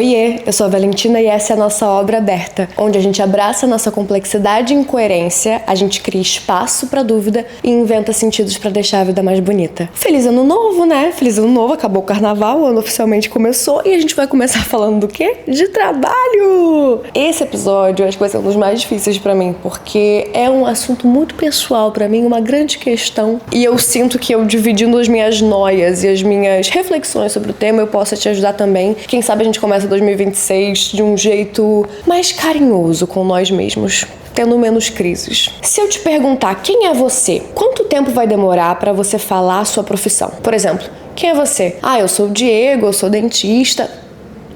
Oiê, eu sou a Valentina e essa é a nossa obra aberta, onde a gente abraça a nossa complexidade e incoerência, a gente cria espaço pra dúvida e inventa sentidos pra deixar a vida mais bonita. Feliz ano novo, né? Feliz ano novo, acabou o carnaval, o ano oficialmente começou e a gente vai começar falando do quê? De trabalho! Esse episódio acho que vai ser um dos mais difíceis pra mim, porque é um assunto muito pessoal pra mim, uma grande questão, e eu sinto que eu dividindo as minhas noias e as minhas reflexões sobre o tema, eu possa te ajudar também. Quem sabe a gente começa 2026 de um jeito mais carinhoso com nós mesmos, tendo menos crises. Se eu te perguntar quem é você, quanto tempo vai demorar pra você falar a sua profissão? Por exemplo, quem é você? Eu sou o Diego, eu sou dentista.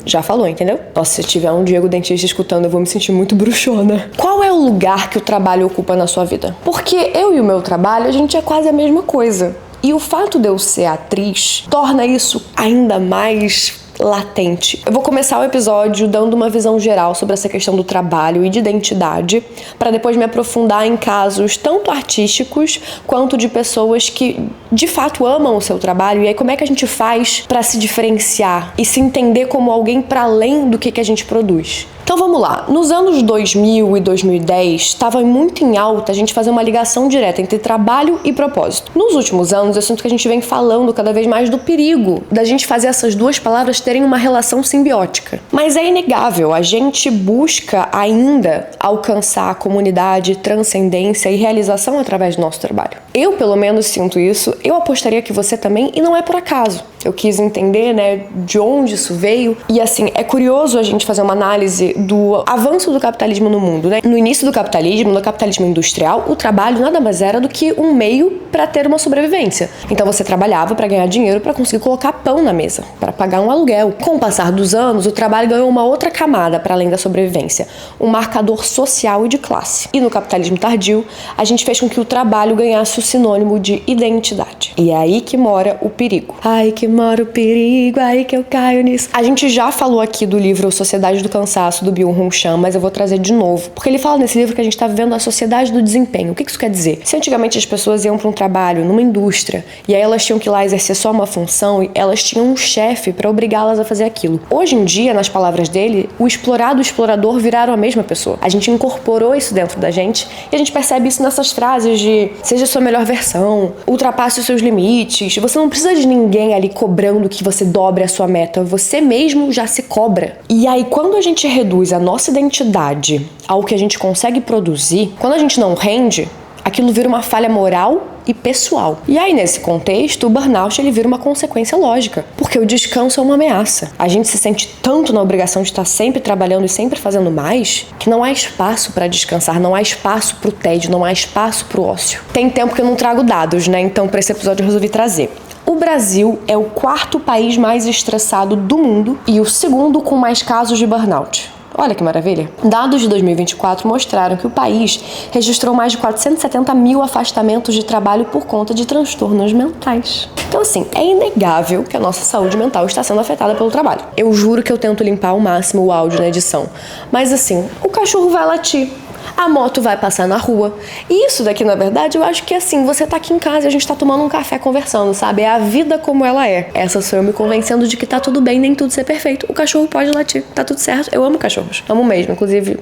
Já falou, entendeu? Nossa, se tiver um Diego dentista escutando, eu vou me sentir muito bruxona. Qual é o lugar que o trabalho ocupa na sua vida? Porque eu e o meu trabalho, a gente é quase a mesma coisa. E o fato de eu ser atriz torna isso ainda mais latente. Eu vou começar o episódio dando uma visão geral sobre essa questão do trabalho e de identidade, para depois me aprofundar em casos tanto artísticos quanto de pessoas que de fato amam o seu trabalho, e aí como é que a gente faz para se diferenciar e se entender como alguém para além do que a gente produz. Então vamos lá, nos anos 2000 e 2010 estava muito em alta a gente fazer uma ligação direta entre trabalho e propósito. Nos últimos anos eu sinto que a gente vem falando cada vez mais do perigo da gente fazer essas duas palavras terem uma relação simbiótica. Mas é inegável, a gente busca ainda alcançar a comunidade, transcendência e realização através do nosso trabalho. Eu pelo menos sinto isso, eu apostaria que você também, e não é por acaso. Eu quis entender, de onde isso veio. E assim, é curioso a gente fazer uma análise do avanço do capitalismo no mundo, No início do capitalismo, no capitalismo industrial, o trabalho nada mais era do que um meio para ter uma sobrevivência. Então você trabalhava para ganhar dinheiro para conseguir colocar pão na mesa, para pagar um aluguel. Com o passar dos anos, o trabalho ganhou uma outra camada para além da sobrevivência, um marcador social e de classe. E no capitalismo tardio, a gente fez com que o trabalho ganhasse o sinônimo de identidade. E é aí que mora o perigo. Ai, que mora o perigo, aí que eu caio nisso. A gente já falou aqui do livro Sociedade do Cansaço, do Byung-Hun Chan, mas eu vou trazer de novo. Porque ele fala nesse livro que a gente tá vivendo a sociedade do desempenho. O que isso quer dizer? Se antigamente as pessoas iam para um trabalho, numa indústria, e aí elas tinham que ir lá exercer só uma função, e elas tinham um chefe para obrigá-las a fazer aquilo. Hoje em dia, nas palavras dele, o explorado e o explorador viraram a mesma pessoa. A gente incorporou isso dentro da gente, e a gente percebe isso nessas frases de seja a sua melhor versão, ultrapasse os seus limites, você não precisa de ninguém ali cobrando que você dobre a sua meta, você mesmo já se cobra. E aí, quando a gente reduz a nossa identidade ao que a gente consegue produzir, quando a gente não rende, aquilo vira uma falha moral e pessoal. E aí, nesse contexto, o burnout ele vira uma consequência lógica, porque o descanso é uma ameaça. A gente se sente tanto na obrigação de estar sempre trabalhando e sempre fazendo mais, que não há espaço para descansar, não há espaço para o tédio, não há espaço para o ócio. Tem tempo que eu não trago dados, Então, para esse episódio eu resolvi trazer. O Brasil é o 4º país mais estressado do mundo e o 2º com mais casos de burnout. Olha que maravilha! Dados de 2024 mostraram que o país registrou mais de 470 mil afastamentos de trabalho por conta de transtornos mentais. Então, assim, é inegável que a nossa saúde mental está sendo afetada pelo trabalho. Eu juro que eu tento limpar ao máximo o áudio na edição. Mas, assim, o cachorro vai latir. A moto vai passar na rua. E isso daqui, na verdade, eu acho que assim, você tá aqui em casa e a gente tá tomando um café conversando, sabe? É a vida como ela é. Essa sou eu me convencendo de que tá tudo bem, nem tudo ser perfeito. O cachorro pode latir, tá tudo certo. Eu amo cachorros. Amo mesmo, inclusive.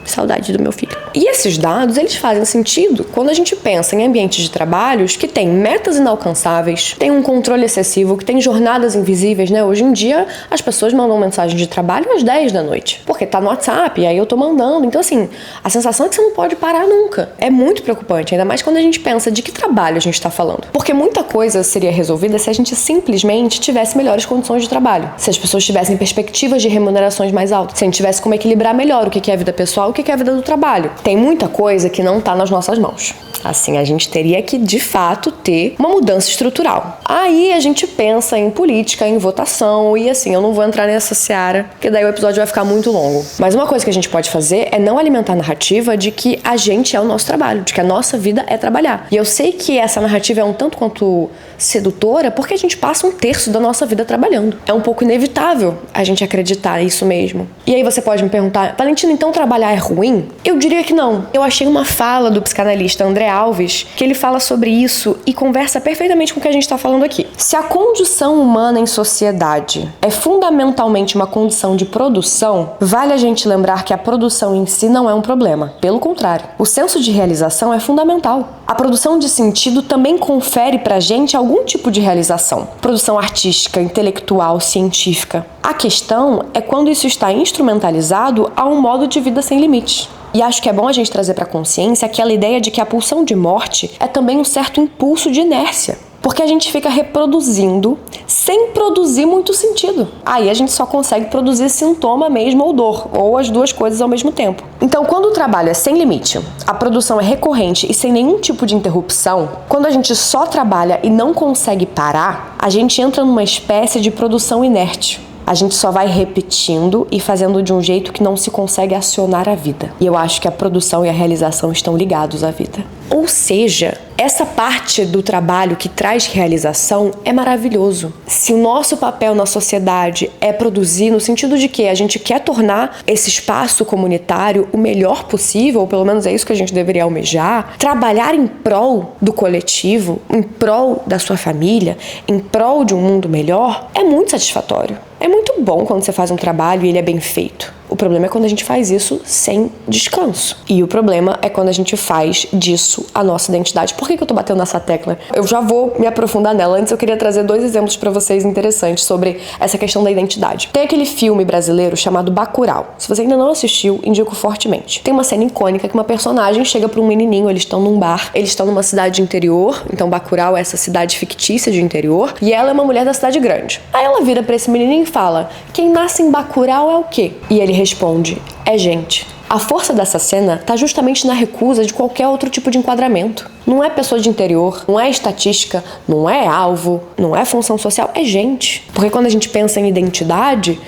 Saudade do meu filho. E esses dados, eles fazem sentido quando a gente pensa em ambientes de trabalhos que tem metas inalcançáveis, tem um controle excessivo, que tem jornadas invisíveis, Hoje em dia, as pessoas mandam mensagem de trabalho às 10 da noite, porque tá no WhatsApp, e aí eu tô mandando. Então, assim, a sensação é que você não pode parar nunca. É muito preocupante, ainda mais quando a gente pensa de que trabalho a gente tá falando. Porque muita coisa seria resolvida se a gente simplesmente tivesse melhores condições de trabalho, se as pessoas tivessem perspectivas de remunerações mais altas, se a gente tivesse como equilibrar melhor o que é a vida pessoal, o que é a vida do trabalho. Tem muita coisa que não tá nas nossas mãos. Assim, a gente teria que, de fato, ter uma mudança estrutural. Aí a gente pensa em política, em votação, e assim, eu não vou entrar nessa seara, porque daí o episódio vai ficar muito longo. Mas uma coisa que a gente pode fazer é não alimentar a narrativa de que a gente é o nosso trabalho, de que a nossa vida é trabalhar. E eu sei que essa narrativa é um tanto quanto sedutora, porque a gente passa 1/3 da nossa vida trabalhando. É um pouco inevitável a gente acreditar isso mesmo. E aí você pode me perguntar, Valentina, então trabalhar é ruim? Eu diria que não. Eu achei uma fala do psicanalista André Alves que ele fala sobre isso e conversa perfeitamente com o que a gente está falando aqui. Se a condição humana em sociedade é fundamentalmente uma condição de produção, vale a gente lembrar que a produção em si não é um problema. Pelo contrário, o senso de realização é fundamental. A produção de sentido também confere pra gente algum tipo de realização. Produção artística, intelectual, científica. A questão é quando isso está instrumentalizado a um modo de vida sem limites. E acho que é bom a gente trazer para a consciência aquela ideia de que a pulsão de morte é também um certo impulso de inércia. Porque a gente fica reproduzindo sem produzir muito sentido. Aí a gente só consegue produzir sintoma mesmo ou dor, ou as duas coisas ao mesmo tempo. Então, quando o trabalho é sem limite, a produção é recorrente e sem nenhum tipo de interrupção, quando a gente só trabalha e não consegue parar, a gente entra numa espécie de produção inerte. A gente só vai repetindo e fazendo de um jeito que não se consegue acionar a vida. E eu acho que a produção e a realização estão ligados à vida. Ou seja, essa parte do trabalho que traz realização é maravilhoso. Se o nosso papel na sociedade é produzir no sentido de que a gente quer tornar esse espaço comunitário o melhor possível, ou pelo menos é isso que a gente deveria almejar, trabalhar em prol do coletivo, em prol da sua família, em prol de um mundo melhor, é muito satisfatório. É muito bom quando você faz um trabalho e ele é bem feito. O problema é quando a gente faz isso sem descanso. E o problema é quando a gente faz disso a nossa identidade. Por que eu tô batendo nessa tecla? Eu já vou me aprofundar nela. Antes eu queria trazer 2 exemplos pra vocês interessantes sobre essa questão da identidade. Tem aquele filme brasileiro chamado Bacurau. Se você ainda não assistiu, indico fortemente. Tem uma cena icônica que uma personagem chega pra um menininho, eles estão num bar, eles estão numa cidade interior, então Bacurau é essa cidade fictícia de interior, e ela é uma mulher da cidade grande. Aí ela vira pra esse menininho e fala: quem nasce em Bacurau é o quê? E ele responde: é gente. A força dessa cena tá justamente na recusa de qualquer outro tipo de enquadramento. Não é pessoa de interior, não é estatística, não é alvo, não é função social, é gente. Porque quando a gente pensa em identidade,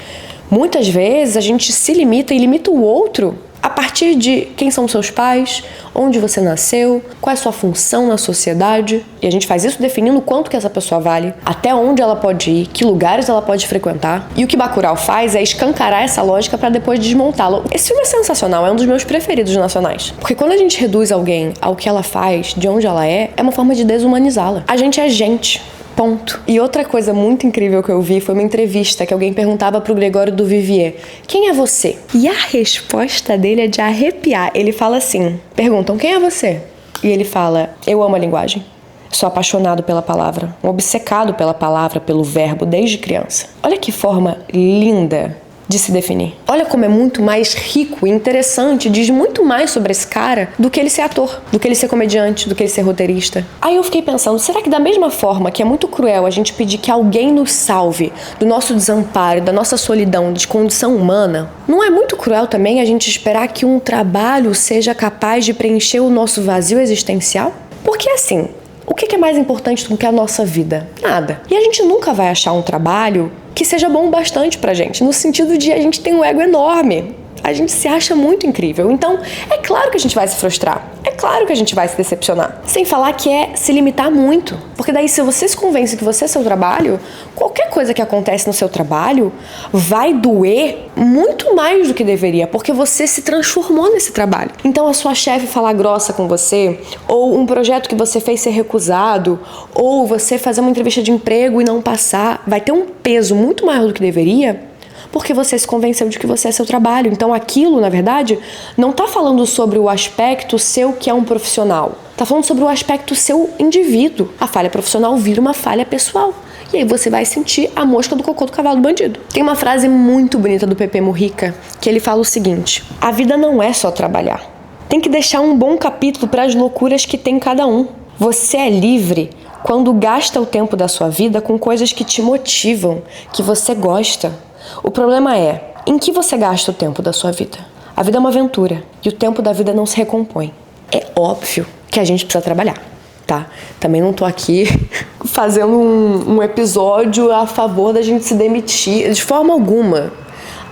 muitas vezes a gente se limita e limita o outro a partir de quem são seus pais, onde você nasceu, qual é a sua função na sociedade. E a gente faz isso definindo quanto que essa pessoa vale, até onde ela pode ir, que lugares ela pode frequentar. E o que Bacurau faz é escancarar essa lógica para depois desmontá-la. Esse filme é sensacional, é um dos meus preferidos nacionais. Porque quando a gente reduz alguém ao que ela faz, de onde ela é uma forma de desumanizá-la. A gente é gente. Ponto. E outra coisa muito incrível que eu vi foi uma entrevista que alguém perguntava pro Gregório do Vivier: quem é você? E a resposta dele é de arrepiar. Ele fala assim, perguntam: quem é você? E ele fala: eu amo a linguagem. Sou apaixonado pela palavra, um obcecado pela palavra, pelo verbo, desde criança. Olha que forma linda de se definir. Olha como é muito mais rico e interessante, diz muito mais sobre esse cara do que ele ser ator, do que ele ser comediante, do que ele ser roteirista. Aí eu fiquei pensando, será que da mesma forma que é muito cruel a gente pedir que alguém nos salve do nosso desamparo, da nossa solidão, de condição humana, não é muito cruel também a gente esperar que um trabalho seja capaz de preencher o nosso vazio existencial? Porque assim, o que é mais importante do que a nossa vida? Nada. E a gente nunca vai achar um trabalho que seja bom bastante pra gente, no sentido de a gente tem um ego enorme. A gente se acha muito incrível. Então, é claro que a gente vai se frustrar. É claro que a gente vai se decepcionar. Sem falar que é se limitar muito. Porque daí, se você se convence que você é seu trabalho, qualquer coisa que acontece no seu trabalho vai doer muito mais do que deveria, porque você se transformou nesse trabalho. Então, a sua chefe falar grossa com você, ou um projeto que você fez ser recusado, ou você fazer uma entrevista de emprego e não passar, vai ter um peso muito maior do que deveria, porque você se convenceu de que você é seu trabalho. Então aquilo, na verdade, não tá falando sobre o aspecto seu que é um profissional. Tá falando sobre o aspecto seu indivíduo. A falha profissional vira uma falha pessoal. E aí você vai sentir a mosca do cocô do cavalo do bandido. Tem uma frase muito bonita do Pepe Mujica, que ele fala o seguinte: a vida não é só trabalhar. Tem que deixar um bom capítulo para as loucuras que tem cada um. Você é livre quando gasta o tempo da sua vida com coisas que te motivam, que você gosta. O problema é, em que você gasta o tempo da sua vida? A vida é uma aventura e o tempo da vida não se recompõe. É óbvio que a gente precisa trabalhar, tá? Também não tô aqui fazendo um episódio a favor da gente se demitir, de forma alguma.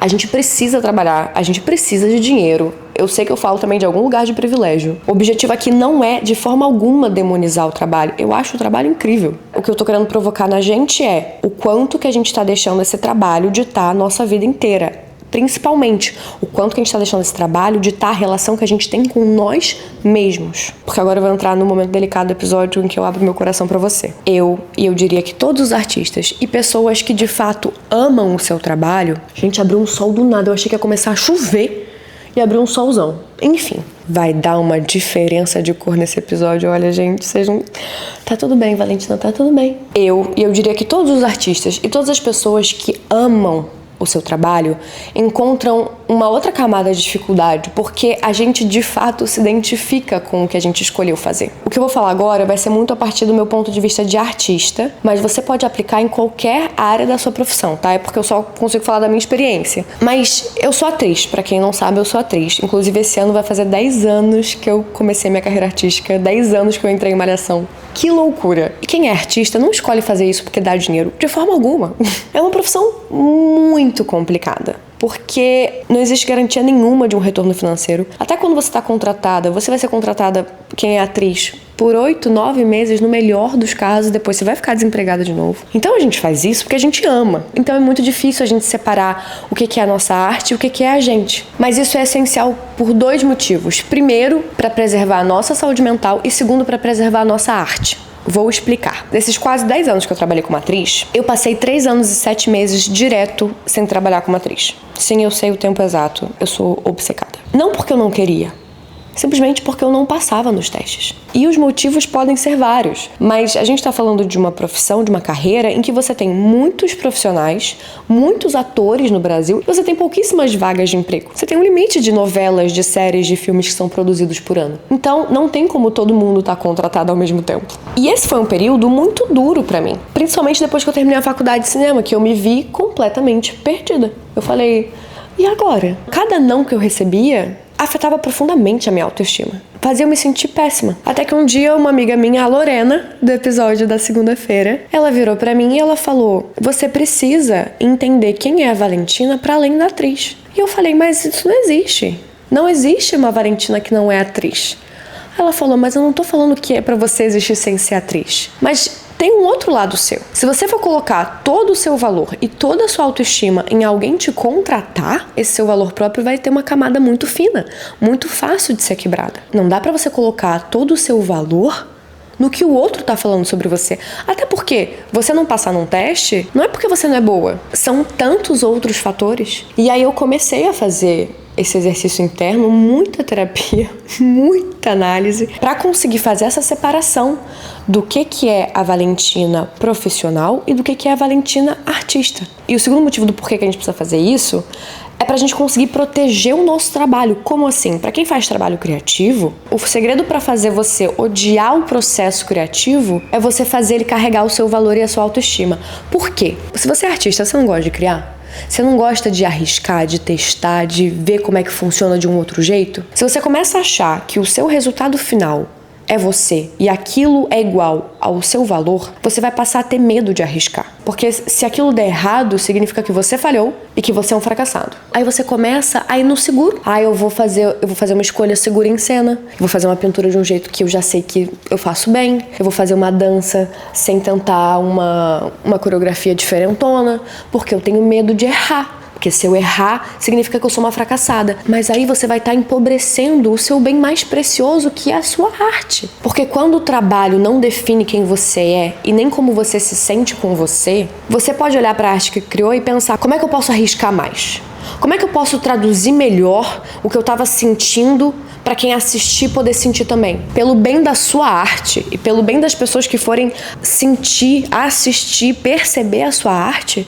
A gente precisa trabalhar, a gente precisa de dinheiro. Eu sei que eu falo também de algum lugar de privilégio. O objetivo aqui não é, de forma alguma, demonizar o trabalho. Eu acho o trabalho incrível. O que eu tô querendo provocar na gente é o quanto que a gente tá deixando esse trabalho ditar a nossa vida inteira. principalmente o quanto que a gente está deixando esse trabalho ditar a relação que a gente tem com nós mesmos. Porque agora eu vou entrar no momento delicado do episódio em que eu abro meu coração pra você. Eu diria que todos os artistas e pessoas que de fato amam o seu trabalho... Gente, abriu um sol do nada, eu achei que ia começar a chover e abriu um solzão. Enfim, vai dar uma diferença de cor nesse episódio. Olha, gente, sejam... Tá tudo bem, Valentina, tá tudo bem. Eu diria que todos os artistas e todas as pessoas que amam o seu trabalho encontram uma outra camada de dificuldade, porque a gente de fato se identifica com o que a gente escolheu fazer. O que eu vou falar agora vai ser muito a partir do meu ponto de vista de artista, mas você pode aplicar em qualquer área da sua profissão, tá? É porque eu só consigo falar da minha experiência. Mas eu sou atriz, pra quem não sabe, eu sou atriz. Inclusive esse ano vai fazer 10 anos que eu comecei minha carreira artística, 10 anos que eu entrei em Malhação. Que loucura! E quem é artista não escolhe fazer isso porque dá dinheiro, de forma alguma. É uma profissão muito complicada, porque não existe garantia nenhuma de um retorno financeiro. Até quando você está contratada, você vai ser contratada, quem é atriz, por 8, 9 meses, no melhor dos casos, depois você vai ficar desempregada de novo. Então a gente faz isso porque a gente ama. Então é muito difícil a gente separar o que é a nossa arte e o que é a gente. Mas isso é essencial por 2 motivos. Primeiro, para preservar a nossa saúde mental e segundo, para preservar a nossa arte. Vou explicar. Nesses quase 10 anos que eu trabalhei como atriz, eu passei 3 anos e 7 meses direto sem trabalhar como atriz. Sim, eu sei o tempo exato. Eu sou obcecada. Não porque eu não queria, simplesmente porque eu não passava nos testes. E os motivos podem ser vários, mas a gente está falando de uma profissão, de uma carreira em que você tem muitos profissionais, muitos atores no Brasil, e você tem pouquíssimas vagas de emprego. Você tem um limite de novelas, de séries, de filmes que são produzidos por ano. Então, não tem como todo mundo estar contratado ao mesmo tempo. E esse foi um período muito duro pra mim, principalmente depois que eu terminei a faculdade de cinema, que eu me vi completamente perdida. Eu falei, e agora? Cada não que eu recebia afetava profundamente a minha autoestima. Fazia eu me sentir péssima. Até que um dia uma amiga minha, a Lorena, do episódio da segunda-feira, ela virou pra mim e ela falou, você precisa entender quem é a Valentina pra além da atriz. E eu falei, mas isso não existe. Não existe uma Valentina que não é atriz. Ela falou, mas eu não tô falando que é pra você existir sem ser atriz. Mas tem um outro lado seu. Se você for colocar todo o seu valor e toda a sua autoestima em alguém te contratar, esse seu valor próprio vai ter uma camada muito fina, muito fácil de ser quebrada. Não dá pra você colocar todo o seu valor no que o outro tá falando sobre você. Até porque você não passar num teste não é porque você não é boa. São tantos outros fatores. E aí eu comecei a fazer esse exercício interno, muita terapia, muita análise, para conseguir fazer essa separação do que é a Valentina profissional e do que é a Valentina artista. E o segundo motivo do porquê que a gente precisa fazer isso é pra gente conseguir proteger o nosso trabalho. Como assim? Pra quem faz trabalho criativo, o segredo pra fazer você odiar o processo criativo é você fazer ele carregar o seu valor e a sua autoestima. Por quê? Se você é artista, você não gosta de criar? Você não gosta de arriscar, de testar, de ver como é que funciona de um outro jeito? Se você começa a achar que o seu resultado final é você e aquilo é igual ao seu valor, você vai passar a ter medo de arriscar. Porque se aquilo der errado, significa que você falhou e que você é um fracassado. Aí você começa a ir no seguro. Eu vou fazer uma escolha segura em cena. Eu vou fazer uma pintura de um jeito que eu já sei que eu faço bem. Eu vou fazer uma dança sem tentar uma coreografia diferentona, porque eu tenho medo de errar. Porque se eu errar, significa que eu sou uma fracassada. Mas aí você vai estar empobrecendo o seu bem mais precioso, que é a sua arte. Porque quando o trabalho não define quem você é e nem como você se sente com você, você pode olhar para a arte que criou e pensar, como é que eu posso arriscar mais? Como é que eu posso traduzir melhor o que eu estava sentindo para quem assistir poder sentir também? Pelo bem da sua arte e pelo bem das pessoas que forem sentir, assistir, perceber a sua arte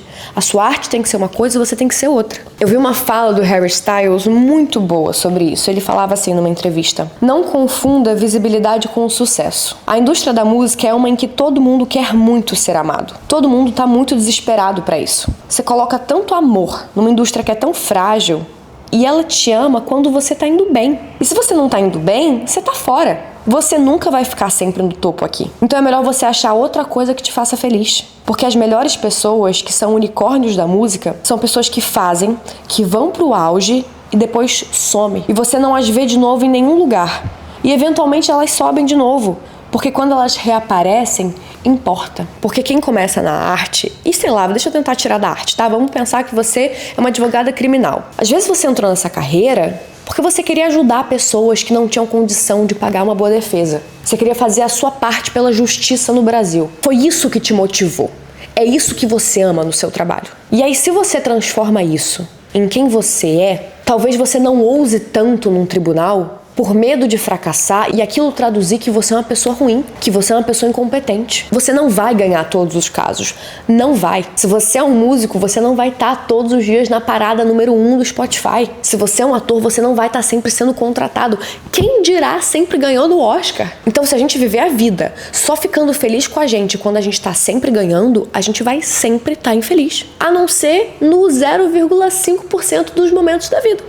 tem que ser uma coisa e você tem que ser outra. Eu vi uma fala do Harry Styles muito boa sobre isso. Ele falava assim numa entrevista: não confunda visibilidade com sucesso. A indústria da música é uma em que todo mundo quer muito ser amado. Todo mundo tá muito desesperado para isso. Você coloca tanto amor numa indústria que é tão frágil e ela te ama quando você tá indo bem. E se você não tá indo bem, você tá fora. Você nunca vai ficar sempre no topo aqui. Então é melhor você achar outra coisa que te faça feliz. Porque as melhores pessoas, que são unicórnios da música, são pessoas que fazem, que vão pro auge e depois somem. E você não as vê de novo em nenhum lugar. E eventualmente elas sobem de novo. Porque quando elas reaparecem, importa. Porque quem começa na arte, e sei lá, deixa eu tentar tirar da arte, tá? Vamos pensar que você é uma advogada criminal. Às vezes você entrou nessa carreira porque você queria ajudar pessoas que não tinham condição de pagar uma boa defesa. Você queria fazer a sua parte pela justiça no Brasil. Foi isso que te motivou. É isso que você ama no seu trabalho. E aí, se você transforma isso em quem você é, talvez você não ouse tanto num tribunal por medo de fracassar e aquilo traduzir que você é uma pessoa ruim, que você é uma pessoa incompetente. Você não vai ganhar todos os casos. Não vai. Se você é um músico, você não vai estar todos os dias na parada número 1 do Spotify. Se você é um ator, você não vai estar sempre sendo contratado. Quem dirá sempre ganhando o Oscar? Então, se a gente viver a vida só ficando feliz com a gente quando a gente está sempre ganhando, a gente vai sempre estar infeliz. A não ser no 0,5% dos momentos da vida.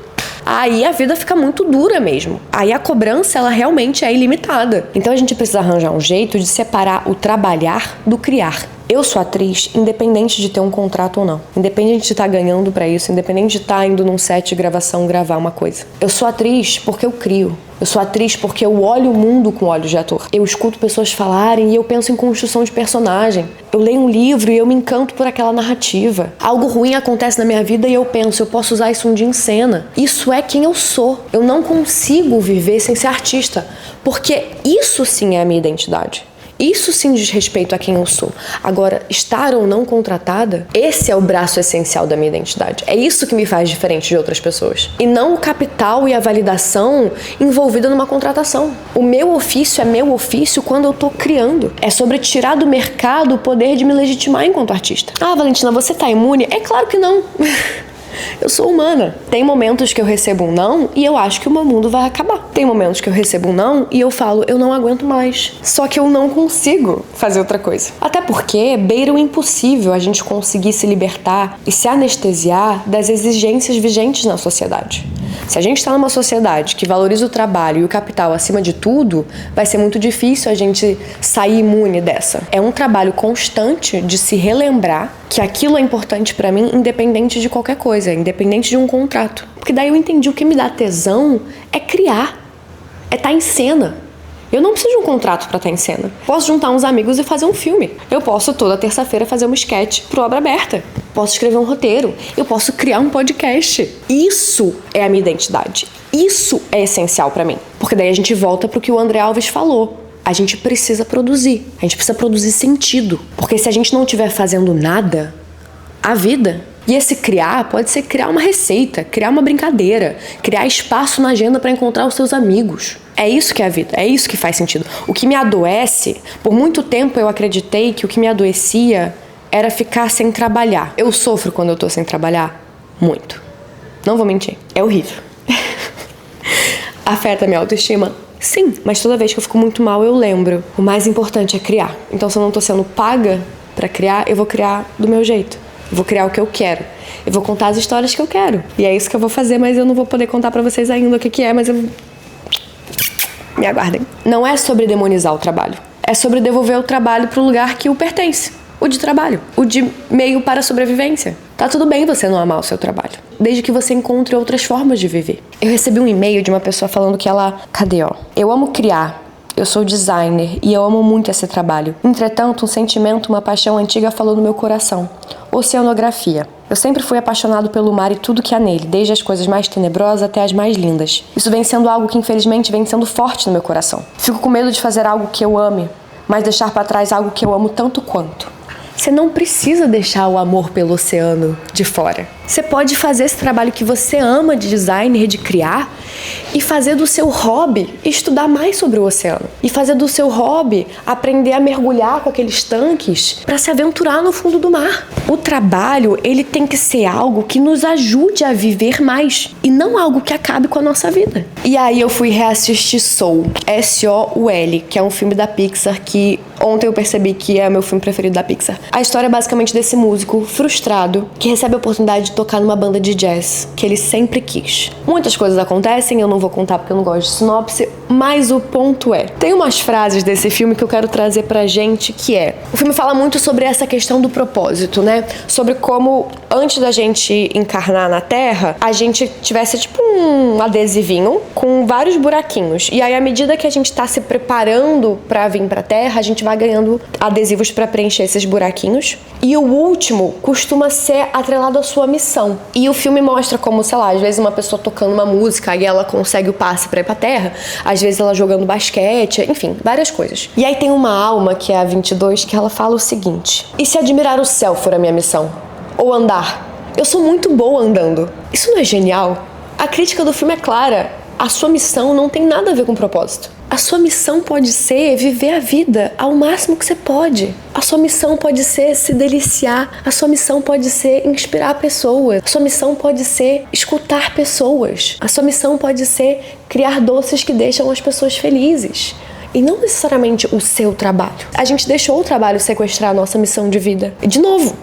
Aí a vida fica muito dura mesmo. Aí a cobrança, ela realmente é ilimitada. Então a gente precisa arranjar um jeito de separar o trabalhar do criar. Eu sou atriz independente de ter um contrato ou não. Independente de estar ganhando pra isso, independente de estar indo num set de gravação gravar uma coisa. Eu sou atriz porque eu crio. Eu sou atriz porque eu olho o mundo com olhos de ator. Eu escuto pessoas falarem e eu penso em construção de personagem. Eu leio um livro e eu me encanto por aquela narrativa. Algo ruim acontece na minha vida e eu penso, eu posso usar isso um dia em cena. Isso é quem eu sou. Eu não consigo viver sem ser artista, porque isso sim é a minha identidade. Isso sim diz respeito a quem eu sou. Agora, estar ou não contratada, esse é o braço essencial da minha identidade. É isso que me faz diferente de outras pessoas. E não o capital e a validação envolvida numa contratação. O meu ofício é meu ofício quando eu tô criando. É sobre tirar do mercado o poder de me legitimar enquanto artista. Ah, Valentina, você tá imune? É claro que não. Eu sou humana. Tem momentos que eu recebo um não e eu acho que o meu mundo vai acabar. Tem momentos que eu recebo um não e eu falo, eu não aguento mais. Só que eu não consigo fazer outra coisa. Até porque beira o impossível a gente conseguir se libertar e se anestesiar das exigências vigentes na sociedade. Se a gente está numa sociedade que valoriza o trabalho e o capital acima de tudo, vai ser muito difícil a gente sair imune dessa. É um trabalho constante de se relembrar que aquilo é importante pra mim, independente de qualquer coisa, independente de um contrato. Porque daí eu entendi o que me dá tesão é criar, é estar em cena. Eu não preciso de um contrato pra estar em cena. Posso juntar uns amigos e fazer um filme. Eu posso toda terça-feira fazer um sketch pro Obra Aberta. Posso escrever um roteiro. Eu posso criar um podcast. Isso é a minha identidade. Isso é essencial pra mim. Porque daí a gente volta pro que o André Alves falou. A gente precisa produzir. A gente precisa produzir sentido. Porque se a gente não estiver fazendo nada, a vida... E esse criar pode ser criar uma receita, criar uma brincadeira, criar espaço na agenda para encontrar os seus amigos. É isso que é a vida, é isso que faz sentido. O que me adoece, por muito tempo eu acreditei que o que me adoecia era ficar sem trabalhar. Eu sofro quando eu tô sem trabalhar? Muito. Não vou mentir, é horrível. Afeta a minha autoestima? Sim, mas toda vez que eu fico muito mal eu lembro. O mais importante é criar. Então se eu não tô sendo paga pra criar, eu vou criar do meu jeito. Eu vou criar o que eu quero. Eu vou contar as histórias que eu quero. E é isso que eu vou fazer, mas eu não vou poder contar pra vocês ainda o que é, mas eu... Me aguardem. Não é sobre demonizar o trabalho. É sobre devolver o trabalho pro lugar que o pertence. O de trabalho. O de meio para a sobrevivência. Tá tudo bem você não amar o seu trabalho, desde que você encontre outras formas de viver. Eu recebi um e-mail de uma pessoa falando que ela... Cadê, ó? Eu amo criar. Eu sou designer e eu amo muito esse trabalho. Entretanto, um sentimento, uma paixão antiga falou no meu coração. Oceanografia. Eu sempre fui apaixonado pelo mar e tudo que há nele, desde as coisas mais tenebrosas até as mais lindas. Isso vem sendo algo que infelizmente vem sendo forte no meu coração. Fico com medo de fazer algo que eu ame, mas deixar para trás algo que eu amo tanto quanto. Você não precisa deixar o amor pelo oceano de fora. Você pode fazer esse trabalho que você ama de designer, de criar, e fazer do seu hobby estudar mais sobre o oceano. E fazer do seu hobby aprender a mergulhar com aqueles tanques para se aventurar no fundo do mar. O trabalho, ele tem que ser algo que nos ajude a viver mais e não algo que acabe com a nossa vida. E aí eu fui reassistir Soul, S-O-U-L, que é um filme da Pixar que ontem eu percebi que é o meu filme preferido da Pixar. A história é basicamente desse músico frustrado que recebe a oportunidade de tocar numa banda de jazz que ele sempre quis. Muitas coisas acontecem acontecem, eu não vou contar porque eu não gosto de sinopse, mas o ponto é, tem umas frases desse filme que eu quero trazer pra gente, que é, o filme fala muito sobre essa questão do propósito, né? Sobre como, antes da gente encarnar na Terra, a gente tivesse tipo um adesivinho com vários buraquinhos. E aí, à medida que a gente tá se preparando pra vir pra Terra, a gente vai ganhando adesivos pra preencher esses buraquinhos. E o último costuma ser atrelado à sua missão. E o filme mostra como, sei lá, às vezes uma pessoa tocando uma música e ela consegue o passe pra ir pra Terra, às vezes ela jogando basquete, enfim, várias coisas. E aí tem uma alma, que é a 22, que ela fala o seguinte: e se admirar o céu for a minha missão? Ou andar? Eu sou muito boa andando. Isso não é genial? A crítica do filme é clara. A sua missão não tem nada a ver com propósito. A sua missão pode ser viver a vida ao máximo que você pode. A sua missão pode ser se deliciar. A sua missão pode ser inspirar pessoas. A sua missão pode ser escutar pessoas. A sua missão pode ser criar doces que deixam as pessoas felizes. E não necessariamente o seu trabalho. A gente deixou o trabalho sequestrar a nossa missão de vida. E, de novo,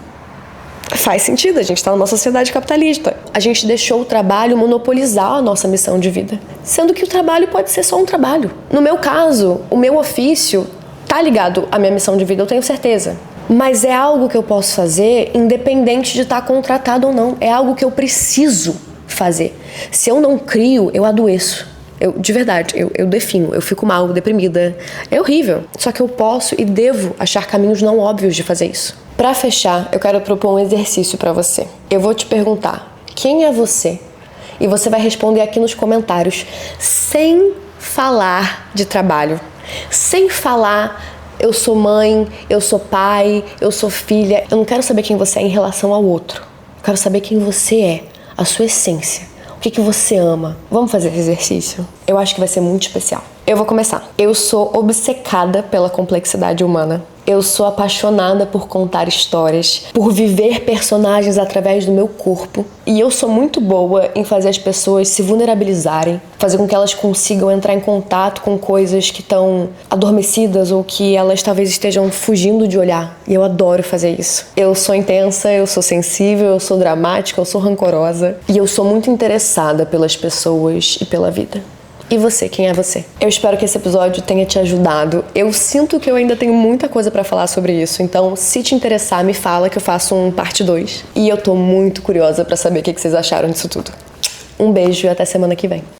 faz sentido, a gente está numa sociedade capitalista. A gente deixou o trabalho monopolizar a nossa missão de vida. Sendo que o trabalho pode ser só um trabalho. No meu caso, o meu ofício tá ligado à minha missão de vida, eu tenho certeza. Mas é algo que eu posso fazer independente de estar contratado ou não. É algo que eu preciso fazer. Se eu não crio, eu adoeço. De verdade, eu definho, eu fico mal, deprimida. É horrível. Só que eu posso e devo achar caminhos não óbvios de fazer isso. Pra fechar, eu quero propor um exercício pra você. Eu vou te perguntar, quem é você? E você vai responder aqui nos comentários, sem falar de trabalho. Sem falar, eu sou mãe, eu sou pai, eu sou filha. Eu não quero saber quem você é em relação ao outro. Eu quero saber quem você é, a sua essência. O que você ama? Vamos fazer esse exercício? Eu acho que vai ser muito especial. Eu vou começar. Eu sou obcecada pela complexidade humana. Eu sou apaixonada por contar histórias, por viver personagens através do meu corpo. E eu sou muito boa em fazer as pessoas se vulnerabilizarem, fazer com que elas consigam entrar em contato com coisas que estão adormecidas ou que elas talvez estejam fugindo de olhar. E eu adoro fazer isso. Eu sou intensa, eu sou sensível, eu sou dramática, eu sou rancorosa. E eu sou muito interessada pelas pessoas e pela vida. E você, quem é você? Eu espero que esse episódio tenha te ajudado. Eu sinto que eu ainda tenho muita coisa pra falar sobre isso, então se te interessar, me fala que eu faço um parte 2. E eu tô muito curiosa pra saber o que vocês acharam disso tudo. Um beijo e até semana que vem.